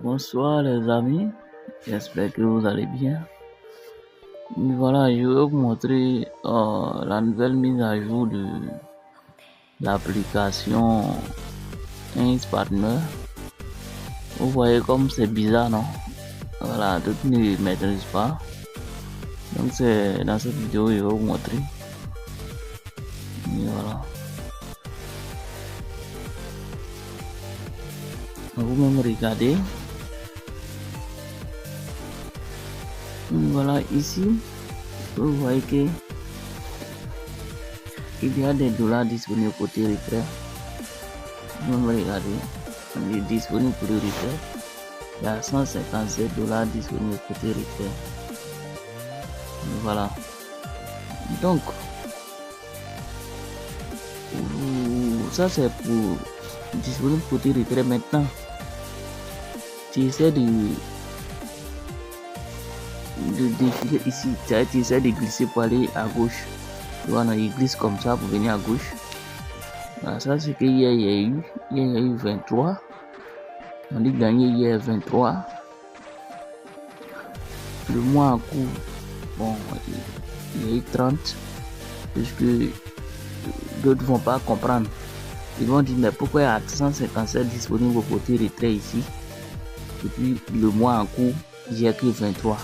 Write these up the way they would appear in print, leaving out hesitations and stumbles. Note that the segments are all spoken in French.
Bonsoir les amis, j'espère que vous allez bien. Voilà, je vais vous montrer la nouvelle mise à jour de l'application Inkspartner. Vous voyez comme c'est bizarre, non? Voilà, tout ne maîtrise pas. Donc c'est dans cette vidéo, je vais vous montrer. Et voilà. Vous-même regardez. Voilà, ici, vous voyez que il y a des dollars disponibles côté retrait. Vous regardez, il est disponible pour le retrait. Il y a 157 dollars disponibles côté retrait. Voilà. Donc, ça c'est pour disponible côté retrait. Maintenant, tu essaies de défiler ici, tu essaies de glisser pour aller à gauche. Voilà, il glisse comme ça pour venir à gauche. Voilà, ça c'est que hier il y a eu 23. On dit gagner hier 23. Le mois en cours, bon, il y a eu 30. Puisque d'autres vont pas comprendre. Ils vont dire mais pourquoi il y a 157 disponibles au côté retrait ici. Et puis le mois en cours, il n'y a que 23.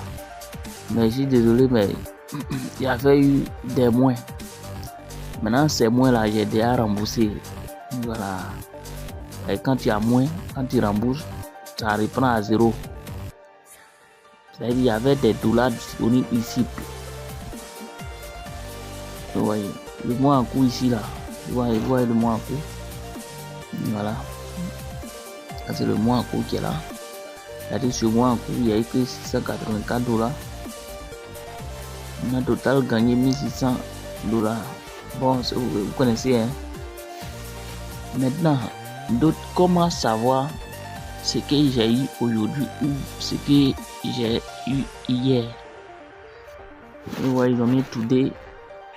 Mais je suis désolé, mais il y avait eu des moins. Maintenant, ces moins-là, j'ai déjà remboursé. Voilà. Et quand il y a moins, quand tu rembourses, ça reprend à zéro. C'est-à-dire qu'il y avait des dollars disponibles ici. Vous voyez, le mois en cours ici, là. Vous voyez le mois en cours. Voilà. Ça, c'est le mois en cours qui est là. C'est-à-dire ce mois en cours, il n'y a eu que 684 dollars. On a total gagné 1600 dollars. Bon, vous connaissez, hein. Maintenant, d'autres, comment savoir ce que j'ai eu aujourd'hui ou ce que j'ai eu hier? Vous voyez, ils ont mis today.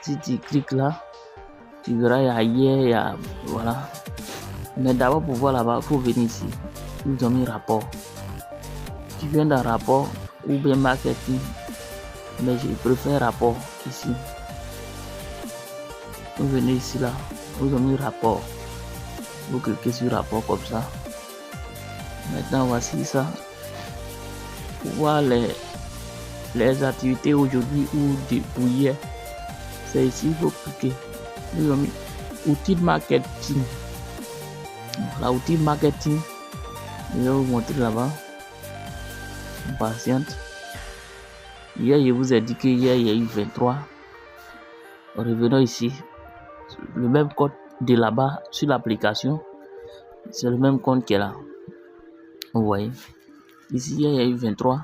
Si tu cliques là, tu verras, il y a hier, il y a, voilà. Mais d'abord, pour voir là-bas, il faut venir ici. Ils ont mis rapport. Tu viens dans rapport ou bien marketing. Mais je préfère rapport ici. Vous venez ici là, vous avez mis rapport. Vous cliquez sur rapport comme ça. Maintenant voici ça. Pour voir les activités aujourd'hui ou pour hier. C'est ici, il faut cliquer. Vous avez mis outil marketing. Voilà, outil marketing. Je vais vous montrer là-bas. Patiente. Hier, je vous ai dit que hier, il y a eu 23. Revenons ici. Le même code de là-bas sur l'application. C'est le même compte qui est là. Vous voyez. Ici, il y a eu 23.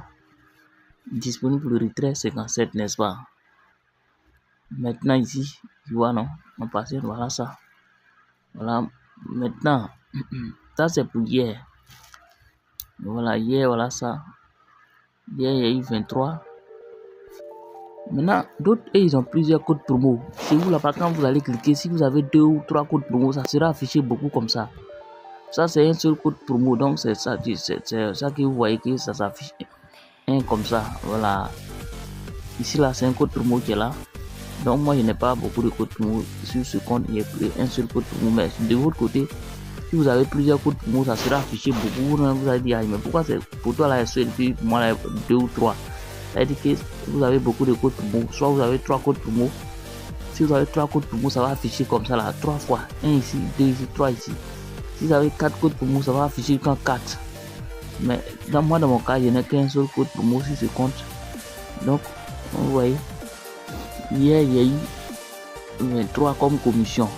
Disponible pour le retrait 57, n'est-ce pas? Maintenant, ici, tu vois, non? On passe, voilà ça. Voilà. Maintenant, ça c'est pour hier. Voilà, hier, voilà ça. Hier, il y a eu 23. Maintenant, d'autres, ils ont plusieurs codes promo. Chez vous, là-bas, quand vous allez cliquer, si vous avez 2 ou 3 codes promo, ça sera affiché beaucoup comme ça. Ça, c'est un seul code promo. Donc, c'est ça que vous voyez que ça s'affiche. Un comme ça. Voilà. Ici, là, c'est un code promo qui est là. Donc, moi, je n'ai pas beaucoup de codes promo sur ce compte. Il y a un seul code promo. Mais de votre côté, si vous avez plusieurs codes promo, ça sera affiché beaucoup. Vous allez dire, mais pourquoi c'est pour toi, là, seul, puis pour moi, là, 2 ou 3. C'est-à-dire que vous avez beaucoup de codes promo. Soit vous avez 3 codes promo. Si vous avez 3 codes promo, ça va afficher comme ça là, 3 fois. 1 ici, 2 ici, 3 ici. Si vous avez 4 codes promo, ça va afficher quand 4. Mais dans mon cas, je n'ai qu'un seul code promo sur ce compte. Donc, vous voyez, hier, il y a eu 23 comme commission.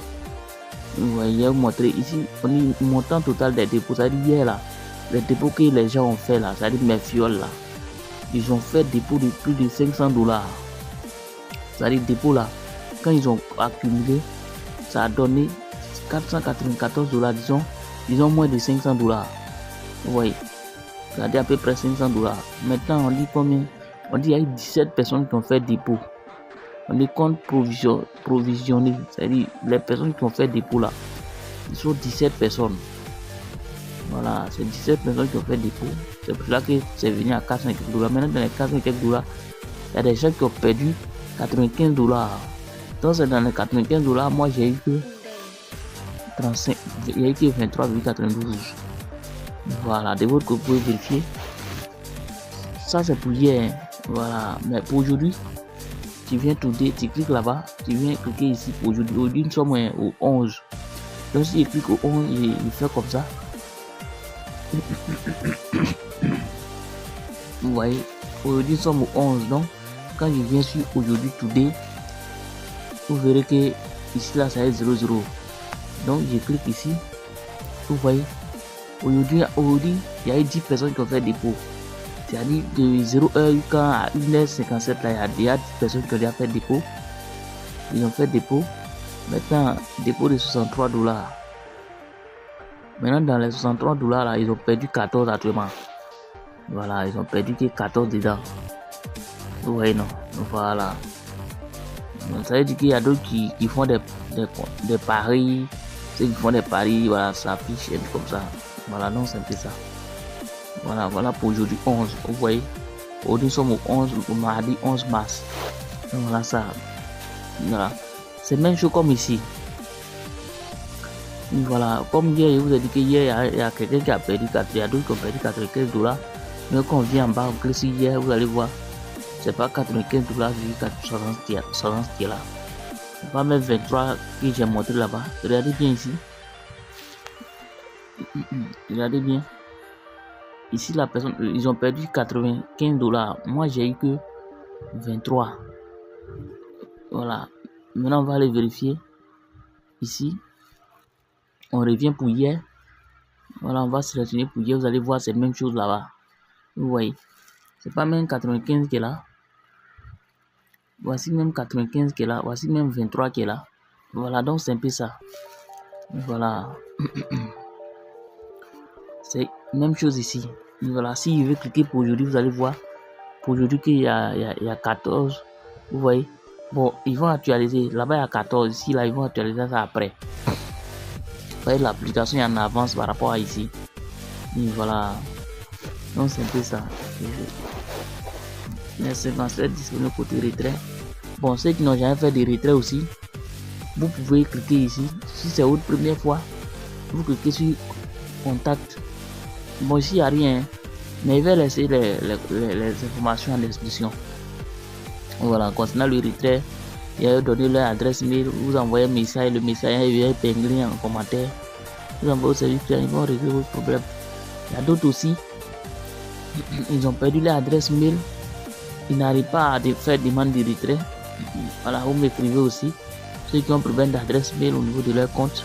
Vous voyez, vous montrez ici, on dit montant total des dépôts. C'est-à-dire hier là, les dépôts que les gens ont fait là, c'est-à-dire mes fioles là. Ils ont fait dépôt de plus de 500 dollars. C'est-à-dire dépôt là, quand ils ont accumulé, ça a donné 494 dollars, disons, ils ont moins de 500 dollars. Vous voyez, ça a dit à peu près 500 dollars. Maintenant, on dit combien? On dit qu'il y a eu 17 personnes qui ont fait dépôt. On dit compte provisionné, c'est-à-dire les personnes qui ont fait dépôt là, ils sont 17 personnes. Voilà, c'est 17 personnes qui ont fait dépôt. C'est pour cela que c'est venu à 400 et quelques dollars. Maintenant, dans les 400 et quelques dollars, il y a des gens qui ont perdu 95 dollars. Donc, c'est dans les 95 dollars, moi j'ai eu que 35, il y a eu que 23,92. Voilà, de votre côté, vous pouvez vérifier. Ça, c'est pour hier. Voilà, mais pour aujourd'hui, tu viens today, tu cliques là-bas, tu viens cliquer ici pour aujourd'hui. Aujourd'hui, nous sommes au 11. Donc, si je clique au 11, il fait comme ça. Vous voyez, aujourd'hui, nous sommes au 11. Donc, quand je viens sur aujourd'hui, today, vous verrez que ici, là, ça est 00. Donc, je clique ici. Vous voyez, aujourd'hui, il y a eu 10 personnes qui ont fait dépôt. C'est-à-dire de 0h à 1h57, là, il y a déjà 10 personnes qui ont déjà fait dépôt. Ils ont fait dépôt. Maintenant, dépôt de 63 dollars. Maintenant, dans les 63 dollars, là, ils ont perdu 14 actuellement. Voilà, ils ont perdu que 14 dedans. Vous voyez, non? Voilà. Donc, ça veut dire qu'il y a d'autres qui font des paris. Ceux qui font des paris, voilà, ça affiche comme ça. Voilà, non, c'est un peu ça. Voilà, voilà pour aujourd'hui 11. Vous voyez, aujourd'hui nous sommes au 11, au mardi 11 mars. Donc, voilà ça. Voilà. C'est même chose comme ici. Voilà, comme hier, je vous ai dit que hier, il y a quelqu'un qui a perdu 4, il y a d'autres qui ont perdu 95 dollars. Mais quand on vient en bas, on clique sur hier, vous allez voir. C'est pas 95 dollars, c'est 60 qui est là. C'est pas même 23 que j'ai montré là-bas. Regardez bien ici. Regardez bien. Ici, la personne, ils ont perdu 95 dollars. Moi, j'ai eu que 23. Voilà. Maintenant, on va aller vérifier. Ici, on revient pour hier. Voilà, on va sélectionner pour hier. Vous allez voir, c'est la même chose là-bas. Vous voyez. C'est pas même 95 qui est là. Voici même 95 qui est là. Voici même 23 qui est là. Voilà, donc c'est un peu ça. Voilà. C'est la même chose ici. Voilà, si je veux cliquer pour aujourd'hui, vous allez voir. Pour aujourd'hui, qu'il y a 14. Vous voyez. Bon, ils vont actualiser. Là-bas, il y a 14. Ici, là, ils vont actualiser ça après. Vous voyez, l'application est en avance par rapport à ici. Et voilà. Donc, c'est un peu ça. Les 57 disponibles côté retrait. Bon, ceux qui n'ont jamais fait de retrait aussi, vous pouvez cliquer ici. Si c'est votre première fois, vous cliquez sur contact. Bon, ici, il n'y a rien. Mais il va laisser les informations en description. Voilà, concernant le retrait, il a donné leur adresse mail, vous envoyez un message, le message est épinglé en commentaire. Vous envoyez au service client, ils vont régler vos problèmes. Il y a d'autres aussi, ils ont perdu leur adresse mail, ils n'arrivent pas à faire demande de retrait. Voilà, vous m'écrivez aussi. Ceux qui ont problème d'adresse mail au niveau de leur compte,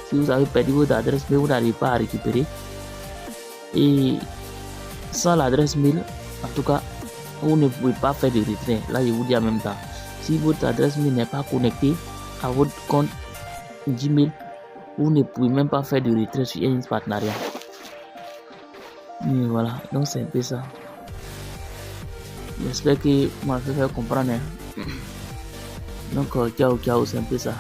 si vous avez perdu votre adresse mail, vous n'arrivez pas à récupérer. Et sans l'adresse mail, en tout cas, vous ne pouvez pas faire de retrait. Là, je vous dis en même temps, si votre adresse mail n'est pas connectée à votre compte Gmail, vous ne pouvez même pas faire de retrait sur un partenariat. Et voilà, donc c'est un peu ça. J'espère que vous m'avez fait comprendre. Donc, ciao, ciao, c'est un peu ça.